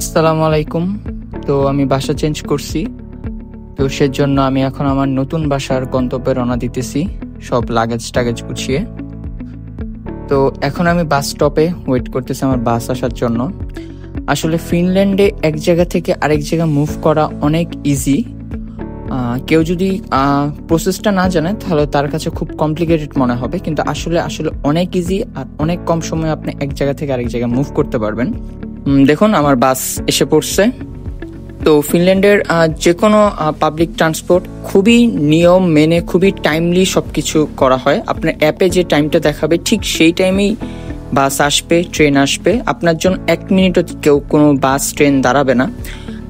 আসসালামু আলাইকুম। তো আমি বাসা চেঞ্জ করছি, তো সেজন্য আমি এখন আমার নতুন বাসার গন্তব্যে রওনা দিতেছি সব লাগেজ গুছিয়ে। তো এখন আমি বাস স্টপে ওয়েট করতেছি আমার বাস আসার জন্য। আসলে ফিনল্যান্ডে এক জায়গা থেকে আরেক জায়গা মুভ করা অনেক ইজি। কেউ যদি প্রসেসটা না জানে তাহলে তার কাছে খুব কমপ্লিকেটেড মনে হবে, কিন্তু আসলে অনেক ইজি আর অনেক কম সময়ে আপনি এক জায়গা থেকে আরেক জায়গায় মুভ করতে পারবেন। দেখুন আমার বাস এসে পড়ছে। তো ফিনল্যান্ডের যে কোনো পাবলিক ট্রান্সপোর্ট খুবই নিয়ম মেনে খুবই টাইমলি সবকিছু করা হয়। আপনার অ্যাপে যে টাইমটা দেখাবে ঠিক সেই টাইমেই বাস আসবে, ট্রেন আসবে। আপনার জন্য 1 মিনিটও কেউ কোনো বাস ট্রেন দাঁড়াবে না।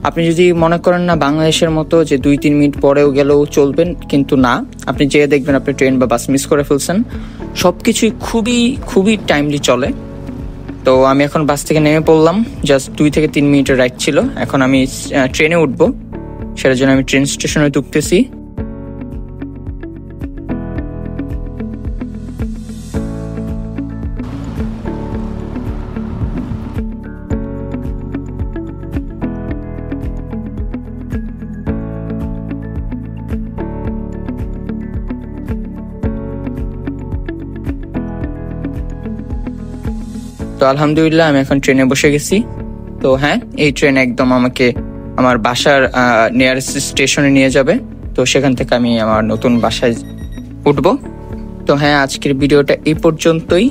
আপনি যদি মনে করেন না বাংলাদেশের মতো যে 2-3 মিনিট পরেও গেলেও চলবেন, কিন্তু না, আপনি যেয়ে দেখবেন আপনি ট্রেন বা বাস মিস করে ফেলছেন। সবকিছুই খুবই টাইমলি চলে। তো আমি এখন বাস থেকে নেমে পড়লাম, জাস্ট 2 থেকে 3 মিনিটের রাইড ছিল। এখন আমি ট্রেনে উঠবো, সেটার জন্য আমি ট্রেন স্টেশনে ঢুকতেছি। তো আলহামদুলিল্লাহ আমি এখন ট্রেনে বসে গেছি। তো হ্যাঁ, এই ট্রেন একদম আমাকে আমার বাসার নিয়ারেস্ট স্টেশনে নিয়ে যাবে। তো সেখান থেকে আমি আমার নতুন বাসায় উঠবো। তো হ্যাঁ, আজকের ভিডিওটা এই পর্যন্তই।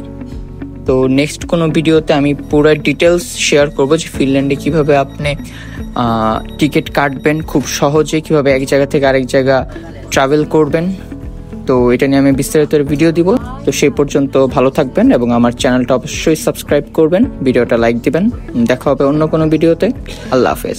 তো নেক্সট কোনো ভিডিওতে আমি পুরো ডিটেলস শেয়ার করবো যে ফিনল্যান্ডে কিভাবে আপনি টিকিট কাটবেন খুব সহজে, কিভাবে এক জায়গা থেকে আরেক জায়গা ট্রাভেল করবেন। তো এটা নিয়ে আমি বিস্তারিত ভিডিও দিব। তো সেই পর্যন্ত ভালো থাকবেন এবং আমার চ্যানেলটা অবশ্যই সাবস্ক্রাইব করবেন, ভিডিওটা লাইক দিবেন। দেখা হবে অন্য কোনো ভিডিওতে। আল্লাহ হাফেজ।